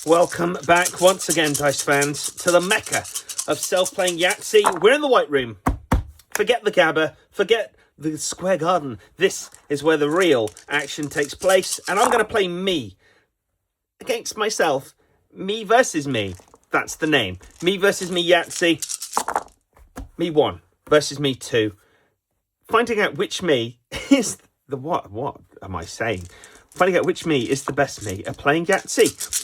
Welcome back once again, Dice fans, to the mecca of self-playing Yahtzee. We're in the White Room. Forget the Gabba, forget the Square Garden. This is where the real action takes place, and I'm going to play me against myself. Me versus me. That's the name. Me versus Me Yahtzee. Me 1 versus Me 2. Finding out which me is the what? What am I saying? Finding out which me is the best me at playing Yahtzee.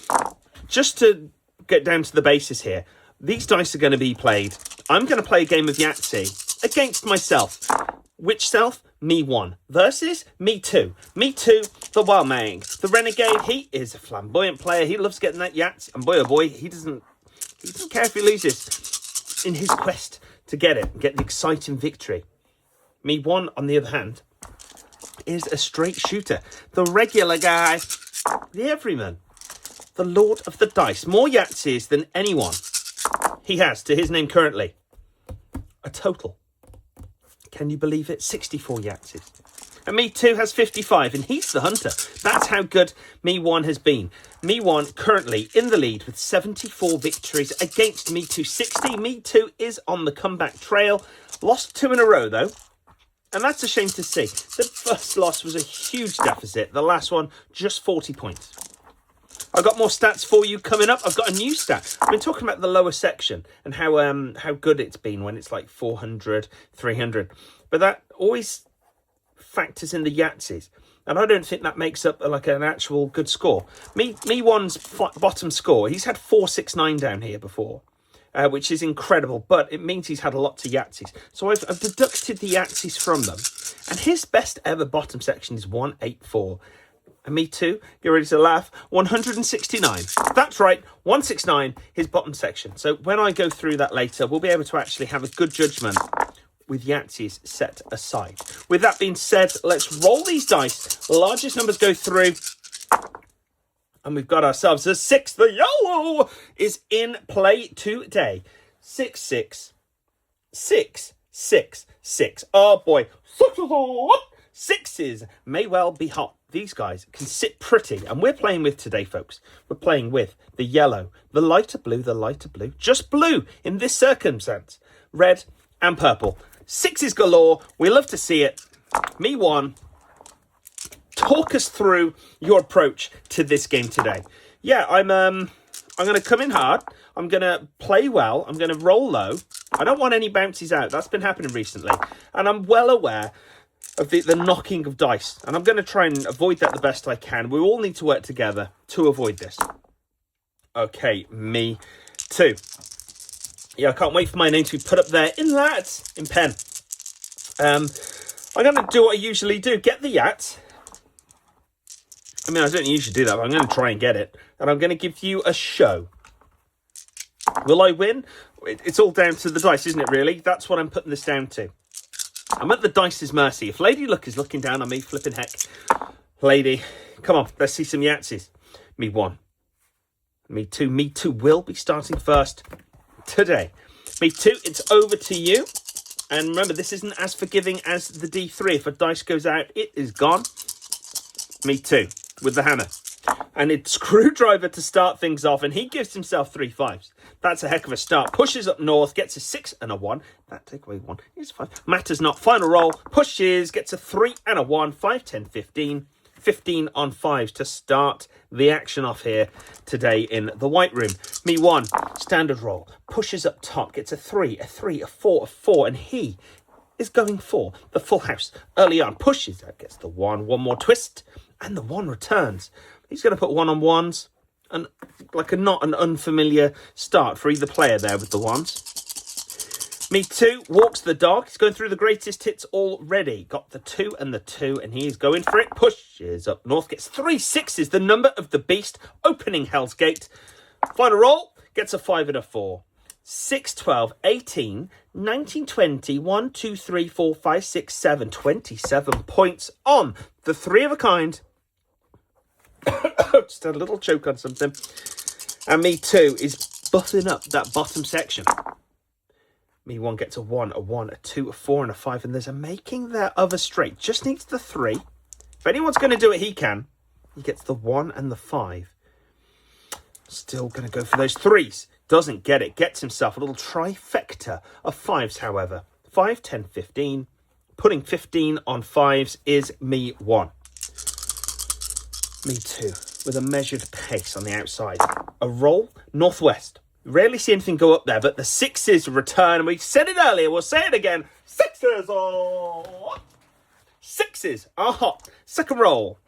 Just to get down to the basis here, these dice are going to be played. I'm going to play a game of Yahtzee against myself. Which self? Me 1 versus Me 2. Me 2, the wild man, the renegade. He is a flamboyant player. He loves getting that Yahtzee, and boy oh boy, he doesn't care if he loses in his quest to get it and get the exciting victory. Me 1, on the other hand, is a straight shooter, the regular guy, the everyman. The Lord of the Dice. More Yahtzees than anyone. He has, to his name currently, a total. Can you believe it? 64 Yahtzees. And Me 2 has 55, and he's the hunter. That's how good Me 1 has been. Me 1 currently in the lead with 74 victories against Me 2 60. Me 2 is on the comeback trail. Lost 2 in a row, though. And that's a shame to see. The first loss was a huge deficit. The last one, just 40 points. I've got more stats for you coming up. I've got a new stat. I've been talking about the lower section and how good it's been when it's like 400, 300. But that always factors in the Yahtzees. And I don't think that makes up like an actual good score. Me 1's bottom score, he's had 469 down here before, which is incredible. But it means he's had a lot to Yahtzees. So I've deducted the Yahtzees from them. And his best ever bottom section is 184. And Me 2, get ready to laugh, 169. That's right, 169, his bottom section. So when I go through that later, we'll be able to actually have a good judgment with Yahtzees set aside. With that being said, let's roll these dice. The largest numbers go through. And we've got ourselves a 6. The yellow is in play today. 6, 6, 6, 6, 6. Oh boy. Sixes may well be hot. These guys can sit pretty. And we're playing with today, folks. We're playing with the yellow, the lighter blue, just blue in this circumstance. Red and purple. Sixes galore. We love to see it. Me 1. Talk us through your approach to this game today. Yeah, I'm going to come in hard. I'm going to play well. I'm going to roll low. I don't want any bouncies out. That's been happening recently. And I'm well aware of the knocking of dice. And I'm going to try and avoid that the best I can. We all need to work together to avoid this. Okay, Me 2. Yeah, I can't wait for my name to be put up there in pen. I'm going to do what I usually do. Get the Yaht. I mean, I don't usually do that, but I'm going to try and get it. And I'm going to give you a show. Will I win? It's all down to the dice, isn't it, really? That's what I'm putting this down to. I'm at the dice's mercy. If Lady Luck is looking down on me, flipping heck. Lady, come on, let's see some Yahtzees. Me 1. Me 2. Me 2 will be starting first today. Me 2, it's over to you. And remember, this isn't as forgiving as the D3. If a dice goes out, it is gone. Me 2 with the hammer. And it's Screwdriver to start things off. And he gives himself 3 5s. That's a heck of a start. Pushes up north, gets a 6 and a 1. That take away 1 is 5. Matters not. Final roll. Pushes, gets a 3 and a 1. 5, 10, 15. 15 on 5s to start the action off here today in the White Room. Me 1, standard roll. Pushes up top, gets a 3, a 3, a 4, a 4. And he is going for the full house early on. Pushes out, gets the 1. One more twist. And the 1 returns. He's going to put 1 on 1s. And like not an unfamiliar start for either player there with the 1s. Me 2 walks the dog. He's going through the greatest hits already. Got the 2 and the 2, and he's going for it. Pushes up north, gets 3 6s, the number of the beast, opening Hell's Gate. Final roll, gets a 5 and a 4. 6, 12, 18, 19, 20, 1, 2, 3, 4, 5, 6, 7, 27 points on the 3 of a kind. Just had a little choke on something. And Me 2 is buffing up that bottom section. Me 1 gets a 1, a 1, a 2, a 4, and a 5. And there's a making there of a straight. Just needs the 3. If anyone's going to do it, he can. He gets the 1 and the 5. Still going to go for those threes. Doesn't get it. Gets himself a little trifecta of fives, however. 5, 10, 15. Putting 15 on fives is me 1. Me 2. With a measured pace on the outside. A roll northwest. Rarely see anything go up there, but the sixes return. We said it earlier. We'll say it again. Sixes. Oh. Sixes are hot. Second roll.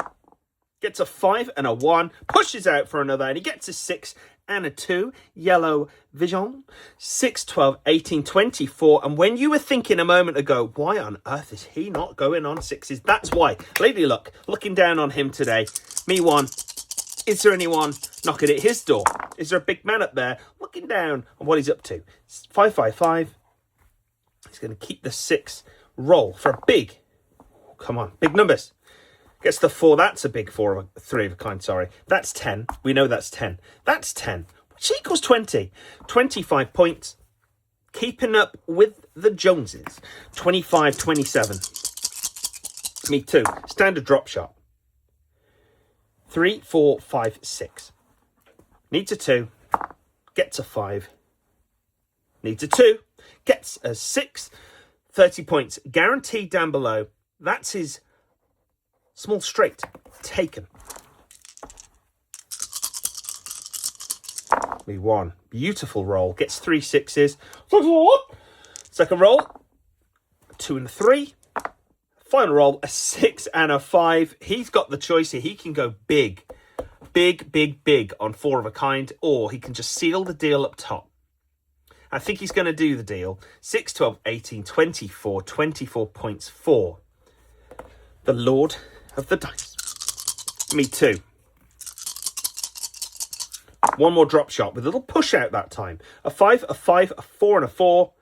Gets a 5 and a 1. Pushes out for another. And he gets a 6 and a 2. Yellow vision. 6, 12, 18, 24. And when you were thinking a moment ago, why on earth is he not going on sixes? That's why. Lady Luck, looking down on him today. Me 1. Is there anyone knocking at his door? Is there a big man up there looking down on what he's up to? 5, 5, 5. He's going to keep the 6 roll for a big. Come on, big numbers. Gets the 4. That's a big 4, 3 of a kind, sorry. That's 10. We know that's 10. That's 10, which equals 20. 25 points. Keeping up with the Joneses. 25, 27. Me 2. Standard drop shot. 3, 4, 5, 6. Needs a 2. Gets a 5. Needs a 2. Gets a 6. 30 points. Guaranteed down below. That's his small straight. Taken. Me 1. Beautiful roll. Gets 3 sixes. Second roll. 2 and a 3. Final roll. A 6 and a 5. He's got the choice here. He can go big. Big, big, big on 4 of a kind. Or he can just seal the deal up top. I think he's going to do the deal. 6, 12, 18, 24. 24 points for the Lord of the Dice. Me 2. One more drop shot with a little push out that time. A 5, a 5, a 4 and a 4.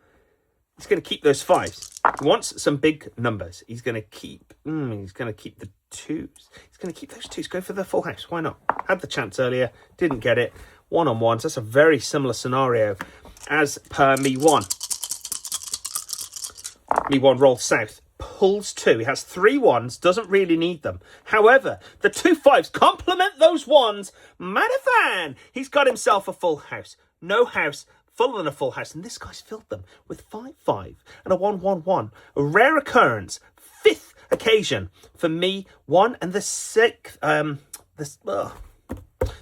He's going to keep those 5s. He wants some big numbers. He's going to keep the 2s. He's going to keep those 2s. Go for the full house. Why not? Had the chance earlier. Didn't get it. 1-on-1s. That's a very similar scenario as per me 1. Me 1 rolls south. Pulls 2. He has 3 1s. Doesn't really need them. However, the 2 5s complement those 1s. Madafan! He's got himself a full house. No house fuller than a full house. And this guy's filled them with 5 5 and a 1 1 1. A rare occurrence. 5th occasion for me 1 and the 6th.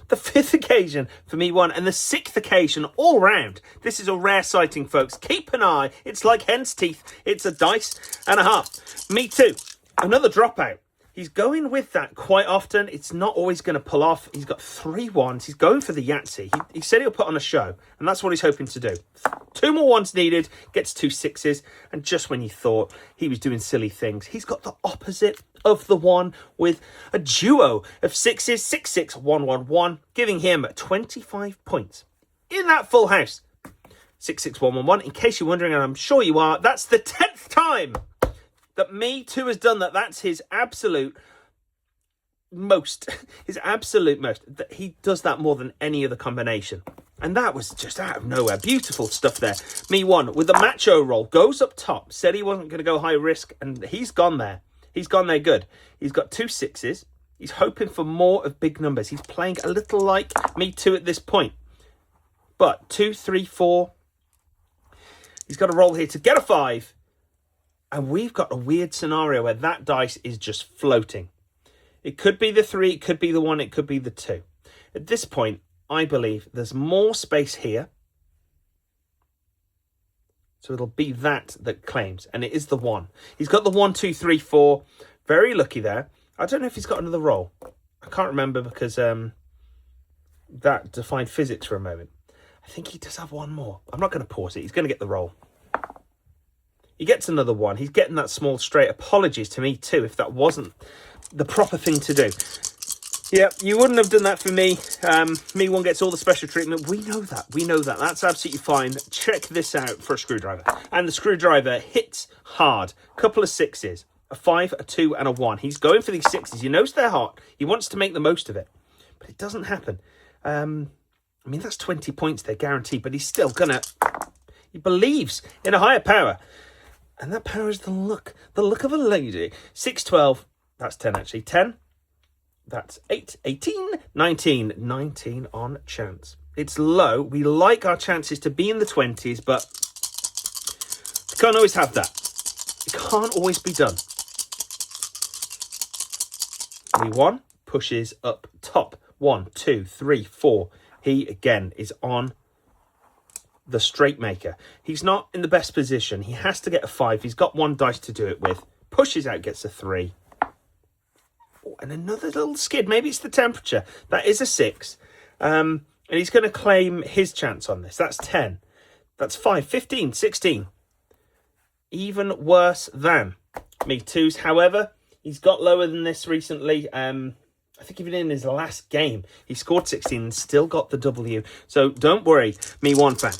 The 5th occasion for me 1 and the 6th occasion all round. This is a rare sighting, folks. Keep an eye. It's like hen's teeth. It's a dice and a half. Me 2. Another dropout. He's going with that quite often. It's not always going to pull off. He's got 3 1s. He's going for the Yahtzee. He said he'll put on a show, and that's what he's hoping to do. 2 more 1s needed. Gets 2 6s. And just when you thought he was doing silly things, he's got the opposite of the 1 with a duo of 6s. 6 6 1 1 1, giving him 25 points in that full house. 6 6 1 1 1. In case you're wondering, and I'm sure you are, that's the 10th time that Me 2 has done that. That's his absolute most. His absolute most. He does that more than any other combination. And that was just out of nowhere. Beautiful stuff there. Me 1 with the macho roll. Goes up top. Said he wasn't going to go high risk. And he's gone there. He's gone there good. He's got 2 6s. He's hoping for more of big numbers. He's playing a little like Me 2 at this point. But 2, 3, 4. He's got a roll here to get a 5. And we've got a weird scenario where that dice is just floating. It could be the 3, it could be the 1, it could be the 2. At this point, I believe there's more space here. So it'll be that claims, and it is the 1. He's got the 1, 2, 3, 4. Very lucky there. I don't know if he's got another roll. I can't remember because that defied physics for a moment. I think he does have 1 more. I'm not going to pause it. He's going to get the roll. He gets another 1. He's getting that small straight. Apologies to Me 2 if that wasn't the proper thing to do. Yeah, you wouldn't have done that for me. Me 1 gets all the special treatment. We know that. We know that. That's absolutely fine. Check this out for a screwdriver. And the screwdriver hits hard. Couple of 6s. A 5, a 2, and a 1. He's going for these 6s. He knows they're hot. He wants to make the most of it. But it doesn't happen. I mean, that's 20 points there, guaranteed. But he's still going to... He believes in a higher power. And that power is the look of a lady. 6, 12, that's 10 actually. 10, That's 8, 18, 19. 19 on chance. It's low. We like our chances to be in the 20s, but you can't always have that. It can't always be done. Me1 pushes up top. 1, 2, 3, 4. He, again, is on the straight maker. He's not in the best position. He has to get a 5. He's got 1 dice to do it with. Pushes out, gets a 3. Oh, and another little skid. Maybe it's the temperature. That is a 6. And he's going to claim his chance on this. That's 10. That's 5, 15, 16. Even worse than Me2's. However, he's got lower than this recently. I think even in his last game, he scored 16 and still got the W. So don't worry, Me1 fan.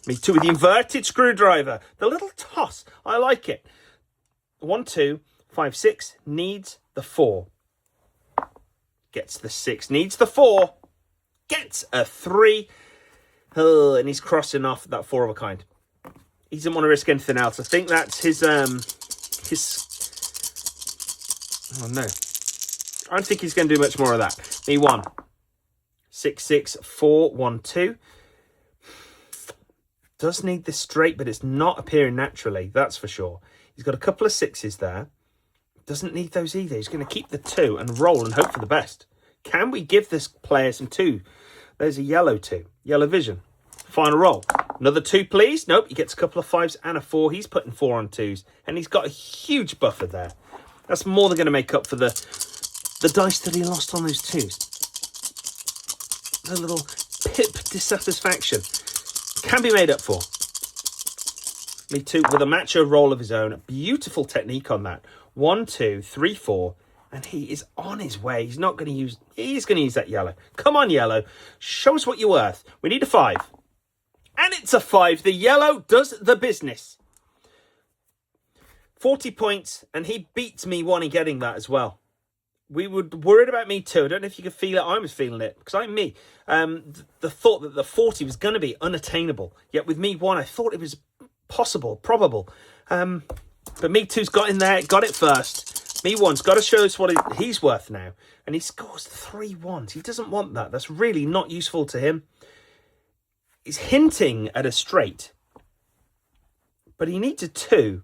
Me2 with the inverted screwdriver. The little toss. I like it. 1, 2, 5, 6. Needs the 4. Gets the 6. Needs the 4. Gets a 3. And he's crossing off that 4 of a kind. He doesn't want to risk anything else. I think that's his... Oh, no. I don't think he's going to do much more of that. Me1. 6, 6, 4, 1, 2. Does need this straight, but it's not appearing naturally. That's for sure. He's got a couple of 6s there. Doesn't need those either. He's going to keep the 2 and roll and hope for the best. Can we give this player some 2? There's a yellow 2. Yellow vision. Final roll. Another 2, please. Nope, he gets a couple of 5s and a 4. He's putting 4 on 2s. And he's got a huge buffer there. That's more than going to make up for the dice that he lost on those 2s. The little pip dissatisfaction can be made up for. Me2 with a macho roll of his own. Beautiful technique on that. 1, 2, 3, 4. And he is on his way. He's not going to use... He's going to use that yellow. Come on, yellow. Show us what you're worth. We need a 5. And it's a 5. The yellow does the business. 40 points. And he beats Me1 in getting that as well. We were worried about Me2. I don't know if you could feel it. I was feeling it. Because I'm me. The thought that the 40 was going to be unattainable. Yet with Me1, I thought it was possible, probable. But Me2's got in there. Got it first. Me1's got to show us what he's worth now. And he scores 3 1s. He doesn't want that. That's really not useful to him. He's hinting at a straight. But he needs a 2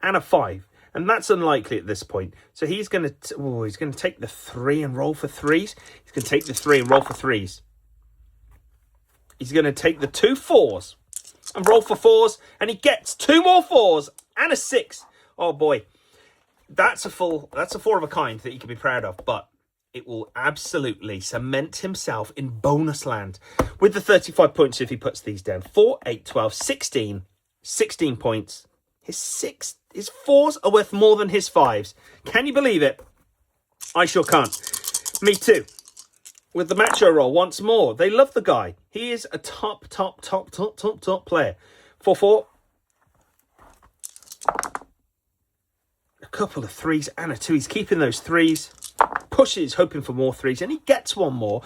and a 5. And that's unlikely at this point. So he's going to take the 3 and roll for 3s. He's going to take the 3 and roll for 3s. He's going to take the 2 4s and roll for 4s. And he gets 2 more 4s and a 6. Oh, boy. That's a 4 of a kind that he can be proud of, but it will absolutely cement himself in bonus land with the 35 points if he puts these down. 4, 8, 12, 16. 16 points. His 4s are worth more than his 5s. Can you believe it? I sure can't. Me2. With the macho roll once more. They love the guy. He is a top player. 4, 4. Couple of 3s and a 2. He's keeping those 3s. Pushes, hoping for more 3s. And he gets 1 more.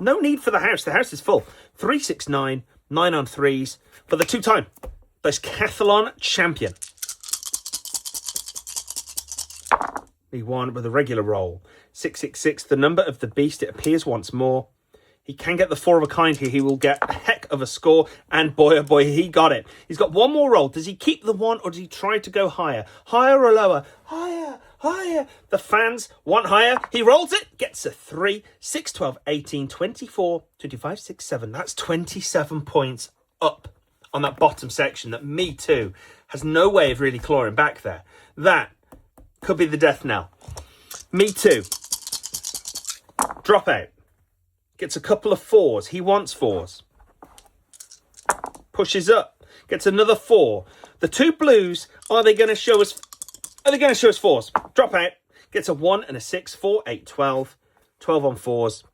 No need for the house. The house is full. 3, 6, 9. 9 on 3s. For the 2-time. Decathlon champion. Me1 with a regular roll. 6, 6, 6. The number of the beast. It appears once more. He can get the 4 of a kind here. He will get a heck of a score. And boy, oh boy, he got it. He's got 1 more roll. Does he keep the 1 or does he try to go higher? Higher or lower? Higher, higher. The fans want higher. He rolls it. Gets a 3. 6, 12, 18, 24, 25, 6, 7. That's 27 points up on that bottom section that Me2 has no way of really clawing back there. That could be the death knell. Me2. Drop out. Gets a couple of 4s. He wants 4s. Pushes up. Gets another 4. The 2 blues, are they going to show us 4s? Drop out. Gets a 1 and a 6. 4, 8, 12. 12 on 4s.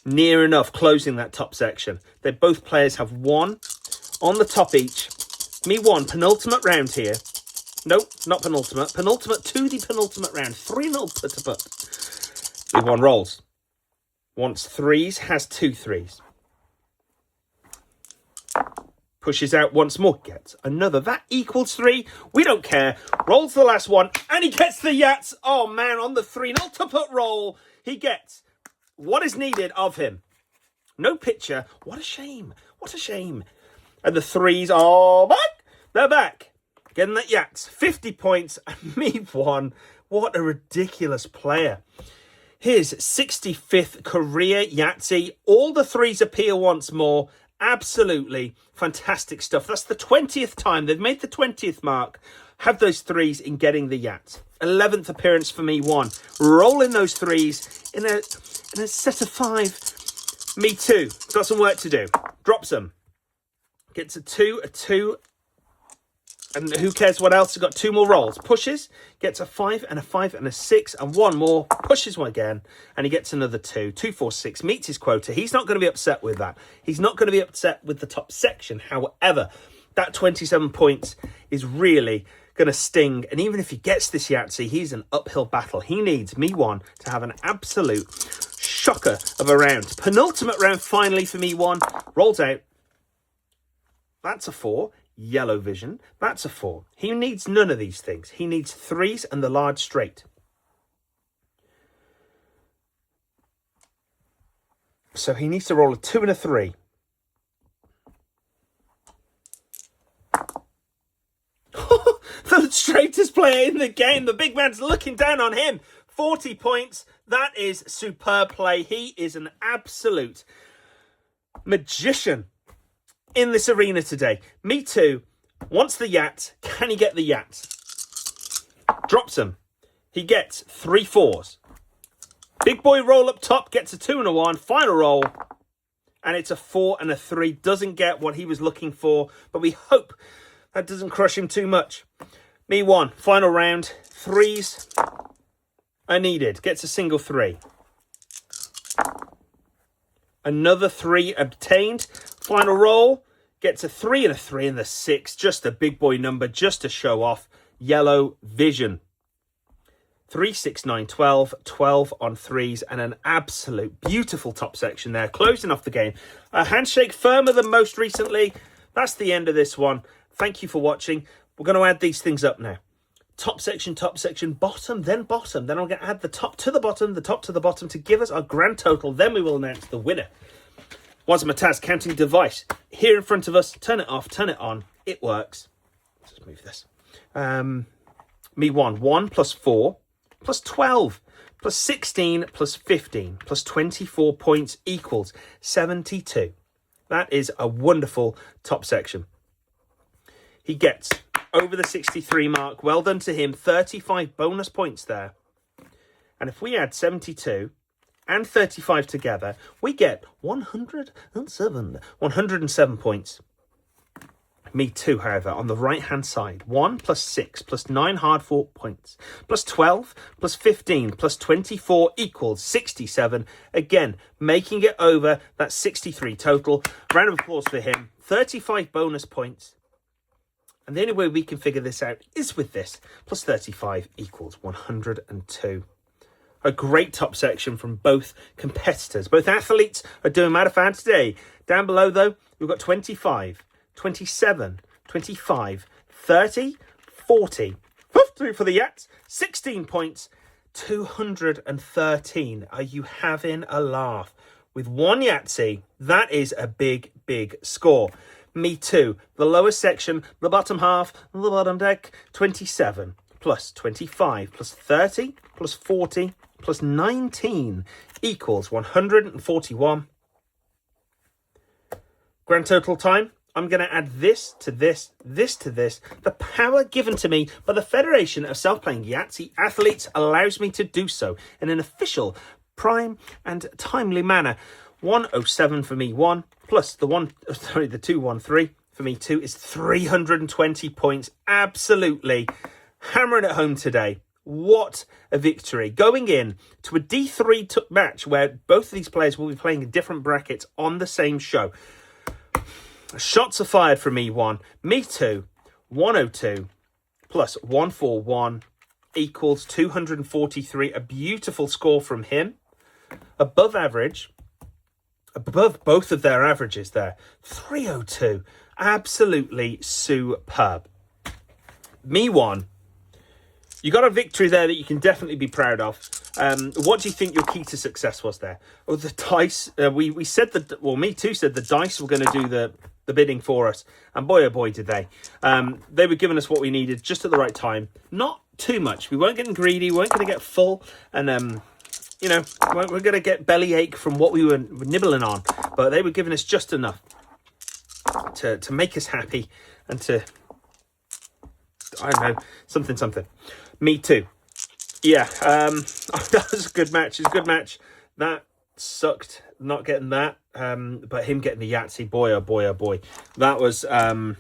Near enough closing that top section. Both players have 1 on the top each. Me1, penultimate round here. Nope, not penultimate. Penultimate to the penultimate round. 3-0 to put. Me1 rolls. Wants 3s, has 2 3s. Pushes out once more, gets another. That equals 3. We don't care. Rolls the last one, and he gets the Yahtzee. Oh, man, on the 3-0 to put roll, he gets what is needed of him. No picture. What a shame. What a shame. And the 3s are back. They're back. Getting that Yahtzee. 50 points, and me 1. What a ridiculous player. His 65th career Yahtzee. All the 3s appear once more. Absolutely fantastic stuff. That's the 20th time. They've made the 20th mark. Have those 3s in getting the Yahtzee. 11th appearance for me 1. Rolling those 3s in a set of 5. Me 2. Got some work to do. Drops them. Gets a 2. And who cares what else? He's got 2 more rolls. Pushes, gets a 5 and a 5 and a 6 and 1 more. Pushes one again, and he gets another 2. 2, 4, 6. Meets his quota. He's not going to be upset with that. He's not going to be upset with the top section. However, that 27 points is really going to sting. And even if he gets this Yahtzee, he's an uphill battle. He needs me 1 to have an absolute shocker of a round. Penultimate round finally for me 1. Rolls out. That's a 4. Yellow vision. That's a 4. He needs none of these things. He needs 3s and the large straight. So he needs to roll a 2 and a 3. The straightest player in the game. The big man's looking down on him. 40 points. That is superb play. He is an absolute magician in this arena today. Me 2 wants the Yahtzee. Can he get the Yahtzee? Drops him. He gets 3 4s. Big boy roll up top, gets a 2 and a 1. Final roll, and it's a 4 and a 3. Doesn't get what he was looking for, but we hope that doesn't crush him too much. Me 1, final round. 3s are needed. Gets a single 3. Another 3 obtained. Final roll. Gets a 3 and a 3 and the 6. Just a big boy number, just to show off. Yellow vision. 3, 6, 9, 12. 12 on 3s and an absolute beautiful top section there. Closing off the game. A handshake firmer than most recently. That's the end of this one. Thank you for watching. We're going to add these things up now. Top section, bottom. Then I'm going to add the top to the bottom to give us our grand total. Then we will announce the winner. What's my task? Counting device. Here in front of us. Turn it off, turn it on. It works. Let's just move this. Me 1. 1 plus 4 plus 12 plus 16 plus 15 plus 24 points equals 72. That is a wonderful top section. He gets over the 63 mark. Well done to him. 35 bonus points there. And if we add 72 and 35 together, we get 107 points. Me 2, however, on the right-hand side. 1 plus 6 plus 9 hard fought points plus 12 plus 15 plus 24 equals 67. Again, making it over that 63 total. Round of applause for him. 35 bonus points. And the only way we can figure this out is with this. Plus 35 equals 102. A great top section from both competitors. Both athletes are doing mad fan today. Down below, though, we've got 25, 27, 25, 30, 40, 50 for the Yahtzee, 16 points, 213. Are you having a laugh? With 1 Yahtzee, that is a big, big score. Me 2, the lowest section, the bottom half, the bottom deck, 27 plus 25 plus 30 plus 40 plus 19 equals 141. Grand total time, I'm going to add this to this, this to this. The power given to me by the Federation of Self-Playing Yahtzee Athletes allows me to do so in an official, prime and timely manner. 107 for me 1 plus the 213 for me 2 is 320 points. Absolutely hammering it home today. What a victory. Going in to a D3 match where both of these players will be playing in different brackets on the same show. Shots are fired from me 1, me 2, 102 plus 141 equals 243. A beautiful score from him. Above average. Above both of their averages there. 302. absolutely superb. Me 1. You got a victory there that you can definitely be proud of. What do you think your key to success was there? Oh, the dice. We said that. Well, me too said the dice were going to do the bidding for us, and boy, oh boy, did they. They were giving us what we needed just at the right time. Not too much. We weren't getting greedy. We weren't going to get full, and you know, we're going to get bellyache from what we were nibbling on. But they were giving us just enough to make us happy and to, I don't know, something. Me too. Yeah, that was a good match. It was a good match. That sucked, not getting that. But him getting the Yahtzee, boy, oh boy, oh boy. That was kind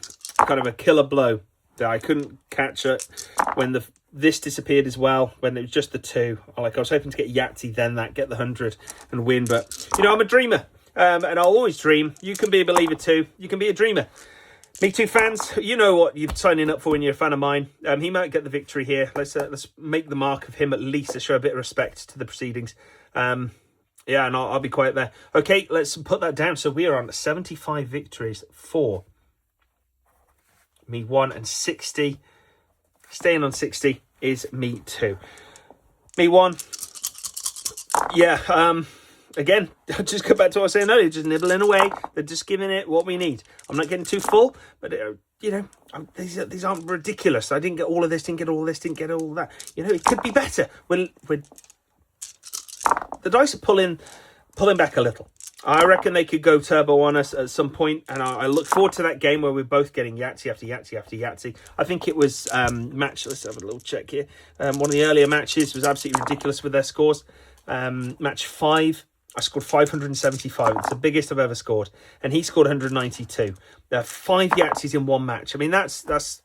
of a killer blow that I couldn't catch it when this disappeared as well, when it was just the 2. Like, I was hoping to get Yahtzee, then that, get the 100 and win. But, you know, I'm a dreamer. And I'll always dream. You can be a believer too. You can be a dreamer. Me Too fans, you know what you're signing up for when you're a fan of mine. He might get the victory here. Let's make the mark of him at least to show a bit of respect to the proceedings. Yeah, and I'll be quiet there. Okay, let's put that down. So we are on 75 victories for Me 1 and 60. Staying on 60 is Me 2. Me 1, yeah, again, I'll just go back to what I was saying earlier, just nibbling away. They're just giving it what we need. I'm not getting too full, but, you know, these aren't ridiculous. I didn't get all of this, didn't get all this, didn't get all that. You know, it could be better. The dice are pulling back a little. I reckon they could go turbo on us at some point, and I look forward to that game where we're both getting Yahtzee after Yahtzee after Yahtzee. I think it was match, let's have a little check here. One of the earlier matches was absolutely ridiculous with their scores. Match 5. I scored 575. It's the biggest I've ever scored. And he scored 192. There are 5 Yahtzees in one match. I mean, that's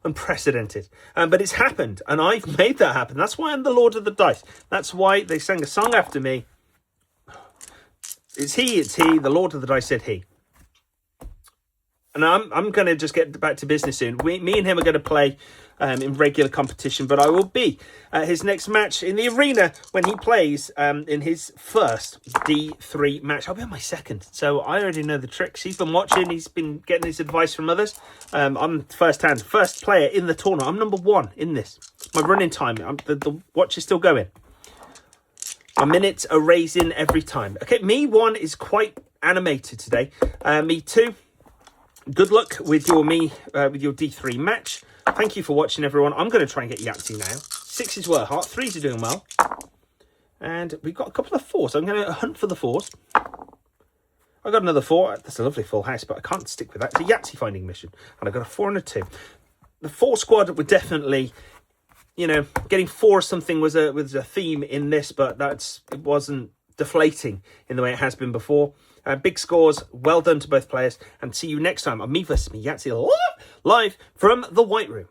unprecedented. But it's happened. And I've made that happen. That's why I'm the Lord of the Dice. That's why they sang a song after me. It's he. The Lord of the Dice said he. And I'm going to just get back to business soon. Me and him are going to play in regular competition, but I will be at his next match in the arena when he plays in his first D3 match. I'll be on my second, so I already know the tricks. He's been watching. He's been getting his advice from others. I'm first player in the tournament. I'm number 1 in this. My running time. The watch is still going. My minutes are raising every time. Okay, Me 1 is quite animated today. Me 2. Good luck with your D3 match. Thank you for watching, everyone. I'm going to try and get Yahtzee now. 6s were hot. 3s are doing well. And we've got a couple of 4s. So I'm going to hunt for the 4s. I got another 4. That's a lovely full house, but I can't stick with that. It's a Yahtzee finding mission. And I got a 4 and a 2. The 4 squad were definitely, you know, getting 4 or something was a theme in this, but it wasn't deflating in the way it has been before. Big scores, well done to both players, and see you next time on Me vs. Me Yahtzee live from the White Room.